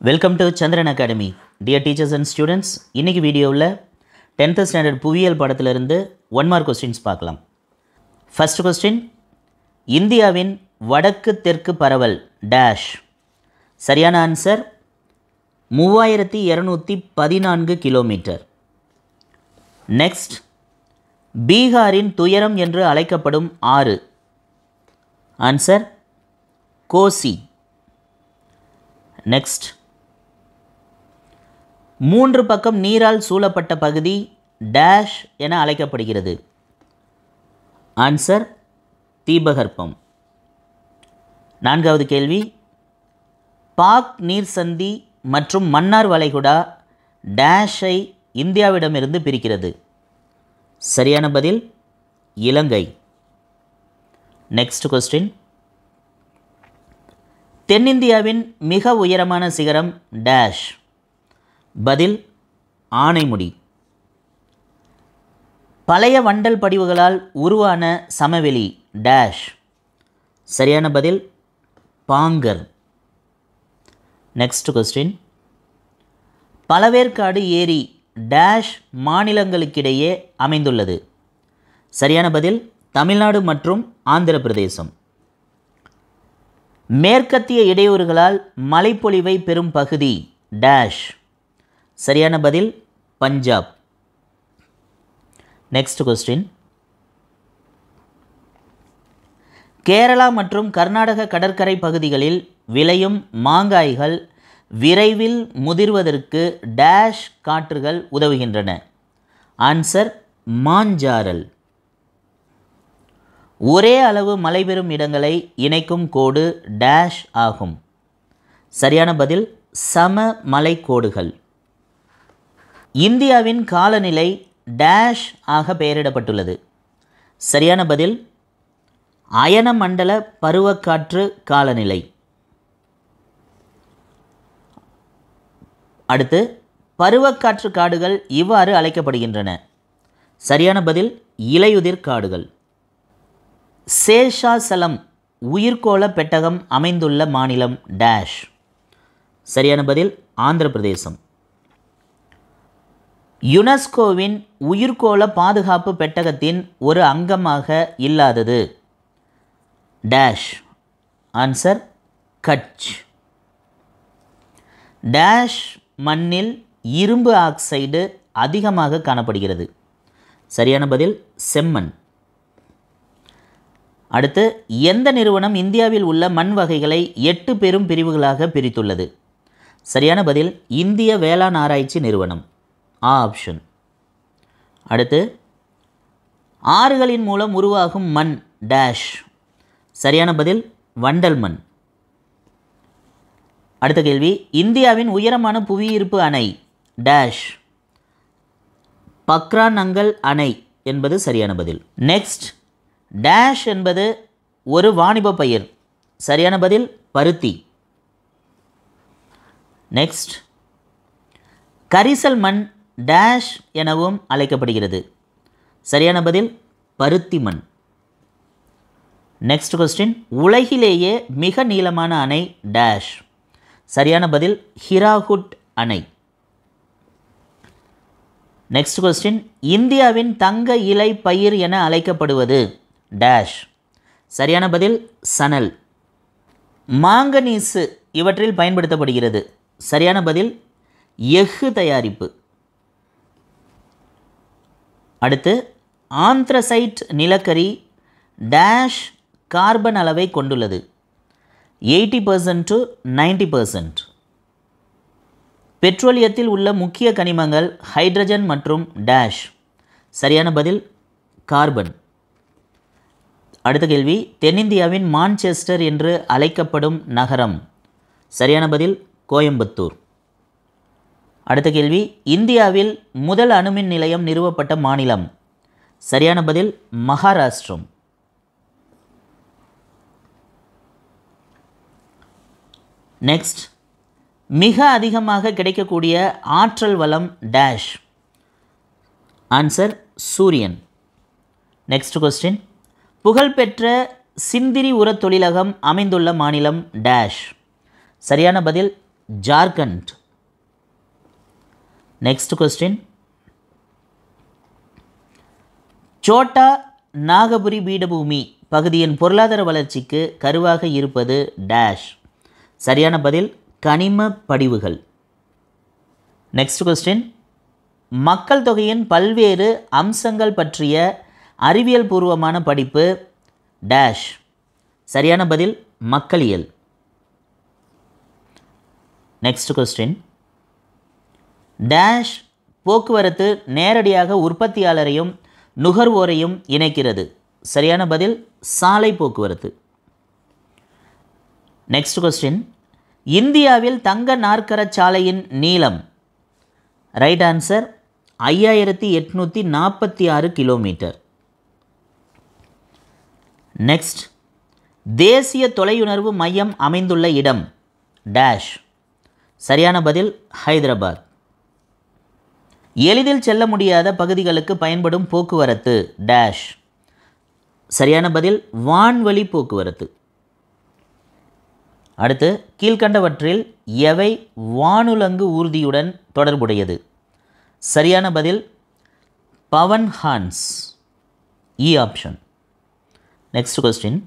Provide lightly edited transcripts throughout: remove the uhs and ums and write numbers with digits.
Welcome to Chandran academy. Dear teachers and students, இன்றைக்கி வீடியோவில் 10th standard புவியியல் பாடத்திலிருந்து 1 mark questions பார்க்கலாம். ஃபர்ஸ்ட் கொஸ்டின், இந்தியாவின் வடக்கு தெற்கு பரவல் டேஷ். சரியான ஆன்சர் 3214 கிலோமீட்டர். நெக்ஸ்ட், பீகாரின் துயரம் என்று அழைக்கப்படும் ஆறு. ஆன்சர் கோசி. நெக்ஸ்ட், 3 பக்கம் நீரால் சூழப்பட்ட பகுதி டேஷ் என அழைக்கப்படுகிறது. ஆன்சர் தீபகற்பம். 4வது கேள்வி, பாக் நீர் சந்தி மற்றும் மன்னார் வளைகுடா டேஷை இந்தியாவிடமிருந்து பிரிக்கிறது. சரியான பதில் இலங்கை. நெக்ஸ்ட் கொஸ்டின், தென்னிந்தியாவின் மிக உயரமான சிகரம் டேஷ். பதில் ஆனைமுடி. பழைய வண்டல் படிவுகளால் உருவான சமவெளி டேஷ். சரியான பதில் பாங்கர். நெக்ஸ்ட் கொஸ்டின், பழவேற்காடு ஏரி டேஷ் மாநிலங்களுக்கிடையே அமைந்துள்ளது. சரியான பதில் தமிழ்நாடு மற்றும் ஆந்திர பிரதேசம். மேற்கத்திய இடையூறுகளால் மழைப்பொழிவை பெறும் பகுதி டேஷ். சரியான பதில் பஞ்சாப். நெக்ஸ்ட் கொஸ்டின், கேரளா மற்றும் கர்நாடக கடற்கரை பகுதிகளில் விளையும் மாங்காய்கள் விரைவில் முதிர்வதற்கு டேஷ் காற்றுகள் உதவுகின்றன. ஆன்சர் மாஞ்சாரல். ஒரே அளவு மழை பெறும் இடங்களை இணைக்கும் கோடு டேஷ் ஆகும். சரியான பதில் சம மலைக்கோடுகள். இந்தியாவின் காலநிலை டேஷ் ஆக பெயரிடப்பட்டுள்ளது. சரியான பதில் அயன மண்டல பருவக்காற்று காலநிலை. அடுத்து, பருவக்காற்று காடுகள் இவ்வாறு அழைக்கப்படுகின்றன. சரியான பதில் இலையுதிர் காடுகள். சேஷாசலம் உயிர்கோள பெட்டகம் அமைந்துள்ள மாநிலம் டேஷ். சரியான பதில் ஆந்திர பிரதேசம். யுனெஸ்கோவின் உயிர்கோள பாதுகாப்பு பெட்டகத்தின் ஒரு அங்கமாக இல்லாதது டேஷ். ஆன்சர் கட்ச். டேஷ் மண்ணில் இரும்பு ஆக்சைடு அதிகமாக காணப்படுகிறது. சரியான பதில் செம்மண். அடுத்து, எந்த நிறுவனம் இந்தியாவில் உள்ள மண் வகைகளை 8 பெரும் பிரிவுகளாக பிரித்துள்ளது? சரியான பதில் இந்திய வேளாண் ஆராய்ச்சி நிறுவனம். ஆப்ஷன். அடுத்து, ஆறுகளின் மூலம் உருவாகும் மண் டேஷ். சரியான பதில் வண்டல் மண். அடுத்த கேள்வி, இந்தியாவின் உயரமான புவியீர்ப்பு அணை டேஷ். பக்ரானங்கல் அணை என்பது சரியான பதில். நெக்ஸ்ட், டேஷ் என்பது ஒரு வாணிப பயிர். சரியான பதில் பருத்தி. நெக்ஸ்ட், கரிசல் மண் டேஷ் எனவும் அழைக்கப்படுகிறது. சரியான பதில் பருத்தி மண். நெக்ஸ்ட் கொஸ்டின், உலகிலேயே மிக நீளமான அணை டேஷ். சரியான பதில் ஹிராகுட் அணை. நெக்ஸ்ட் கொஸ்டின், இந்தியாவின் தங்க இலை பயிர் என அழைக்கப்படுவது டேஷ். சரியான பதில் சணல். மாங்கனீசு இவற்றில் பயன்படுத்தப்படுகிறது. சரியான பதில் எஃகு தயாரிப்பு. அடுத்து, ஆந்த்ரசைட் நிலக்கரி டேஷ் கார்பன் அளவை கொண்டுள்ளது. 80% to 90%. பெட்ரோலியத்தில் உள்ள முக்கிய கனிமங்கள் ஹைட்ரஜன் மற்றும் டேஷ். சரியான பதில் கார்பன். அடுத்த கேள்வி, தென்னிந்தியாவின் மான்செஸ்டர் என்று அழைக்கப்படும் நகரம். சரியான பதில் கோயம்புத்தூர். அடுத்த கேள்வி, இந்தியாவில் முதல் அணுமின் நிலையம் நிறுவப்பட்ட மாநிலம். சரியான பதில் மகாராஷ்டிரம். நெக்ஸ்ட், மிக அதிகமாக கிடைக்கக்கூடிய ஆற்றல் வளம் டேஷ். ஆன்சர் சூரியன். நெக்ஸ்ட் கொஸ்டின், புகழ்பெற்ற சிந்திரி உரத் தொழிலகம் அமைந்துள்ள மாநிலம் டேஷ். சரியான பதில் ஜார்க்கண்ட். நெக்ஸ்ட் கொஸ்டின், சோட்டா நாகபுரி பீடபூமி பகுதியின் பொருளாதார வளர்ச்சிக்கு கருவாக இருப்பது டேஷ். சரியான பதில் கனிம படிவுகள். நெக்ஸ்ட் கொஸ்டின், மக்கள் தொகையின் பல்வேறு அம்சங்கள் பற்றிய அறிவியல் பூர்வமான படிப்பு டேஷ். சரியான பதில் மக்களியல். நெக்ஸ்ட் கொஸ்டின், டேஷ் போக்குவரத்து நேரடியாக உற்பத்தியாளரையும் நுகர்வோரையும் இணைக்கிறது. சரியான பதில் சாலை போக்குவரத்து. நெக்ஸ்ட் கொஸ்டின், இந்தியாவில் தங்க நாற்கரச் சாலையின் நீளம். Right answer 5846 kilometre. நெக்ஸ்ட், தேசிய தொலையுணர்வு மையம் அமைந்துள்ள இடம் டேஷ். சரியான பதில் ஹைதராபாத். எளிதில் செல்ல முடியாத பகுதிகளுக்கு பயன்படும் போக்குவரத்து டேஷ். சரியான பதில் வான்வழி போக்குவரத்து. அடுத்து, கீழ்கண்டவற்றில் எவை வானுலங்கு ஊர்தியுடன் தொடர்புடையது? சரியான பதில் பவன் ஹான்ஸ், இ ஆப்ஷன். நெக்ஸ்ட் கொஸ்டின்,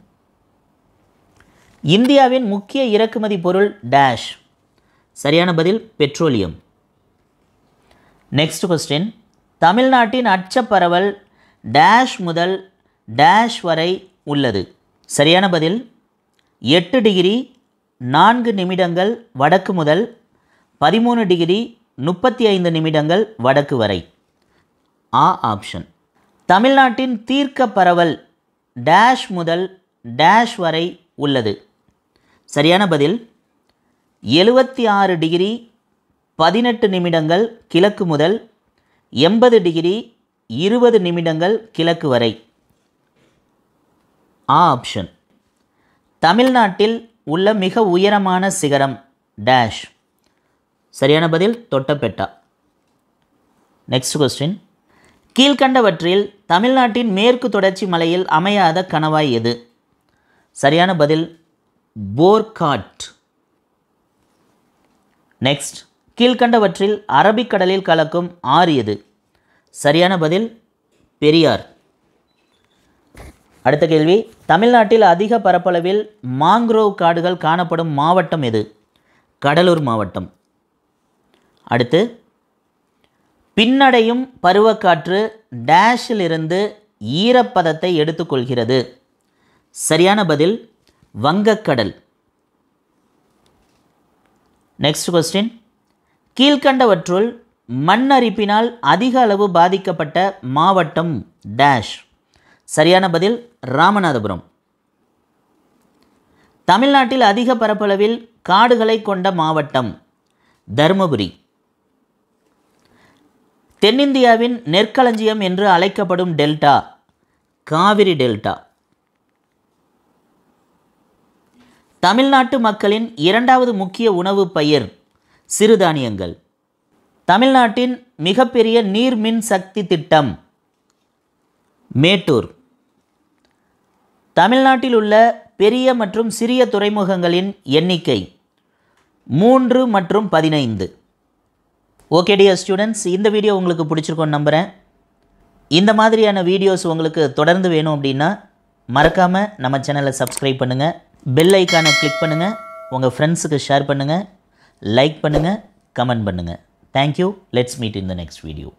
இந்தியாவின் முக்கிய இறக்குமதி பொருள் டேஷ். சரியான பதில் பெட்ரோலியம். நெக்ஸ்ட் கொஸ்டின், தமிழ்நாட்டின் அச்சப்பரவல் டேஷ் முதல் டேஷ் வரை உள்ளது. சரியான பதில் 8 டிகிரி 4 நிமிடங்கள் வடக்கு முதல் 13 டிகிரி 35 நிமிடங்கள் வடக்கு வரை, ஆ ஆப்ஷன். தமிழ்நாட்டின் தீர்க்க பரவல் டேஷ் முதல் டேஷ் வரை உள்ளது. சரியான பதில் 76 டிகிரி 18 நிமிடங்கள் கிழக்கு முதல் 80 டிகிரி 20 நிமிடங்கள் கிழக்கு வரை, ஆ ஆப்ஷன். தமிழ்நாட்டில் உள்ள மிக உயரமான சிகரம் டேஷ். சரியான பதில் தொட்டபெட்டா. நெக்ஸ்ட் கொஸ்டின், கீழ்கண்டவற்றில் தமிழ்நாட்டின் மேற்கு தொடர்ச்சி மலையில் அமையாத கணவாய் எது? சரியான பதில் போர்காட். நெக்ஸ்ட், கீழ்கண்டவற்றில் அரபிக்கடலில் கலக்கும் ஆறு எது? சரியான பதில் பெரியார். அடுத்த கேள்வி, தமிழ்நாட்டில் அதிக பரப்பளவில் மாங்க்ரோவ் காடுகள் காணப்படும் மாவட்டம் எது? கடலூர் மாவட்டம். அடுத்து, பின்னடையும் பருவக்காற்று டேஷிலிருந்து ஈரப்பதத்தை எடுத்துக்கொள்கிறது. சரியான பதில் வங்கக்கடல். நெக்ஸ்ட் கொஸ்டின், கீழ்கண்டவற்றுள் மண் அரிப்பினால் அதிக அளவு பாதிக்கப்பட்ட மாவட்டம் டேஷ். சரியான பதில் ராமநாதபுரம். தமிழ்நாட்டில் அதிக பரப்பளவில் காடுகளை கொண்ட மாவட்டம் தருமபுரி. தென்னிந்தியாவின் நெற்களஞ்சியம் என்று அழைக்கப்படும் டெல்டா காவிரி டெல்டா. தமிழ்நாட்டு மக்களின் இரண்டாவது முக்கிய உணவு பயிர் சிறுதானியங்கள். தமிழ்நாட்டின் மிகப்பெரிய நீர்மின் சக்தி திட்டம் மேட்டூர். தமிழ்நாட்டில் உள்ள பெரிய மற்றும் சிறிய துறைமுகங்களின் எண்ணிக்கை 3 மற்றும் 15. ஓகே டியர் ஸ்டூடெண்ட்ஸ், இந்த வீடியோ உங்களுக்கு பிடிச்சிருக்கோன்னு நம்புகிறேன். இந்த மாதிரியான வீடியோஸ் உங்களுக்கு தொடர்ந்து வேணும் அப்படின்னா மறக்காமல் நம்ம சேனலை சப்ஸ்கிரைப் பண்ணுங்கள், பெல் ஐக்கானை கிளிக் பண்ணுங்கள், உங்கள் ஃப்ரெண்ட்ஸுக்கு ஷேர் பண்ணுங்கள், லைக் பண்ணுங்கள், கமெண்ட் பண்ணுங்கள். Thank you. Let's meet in the next video.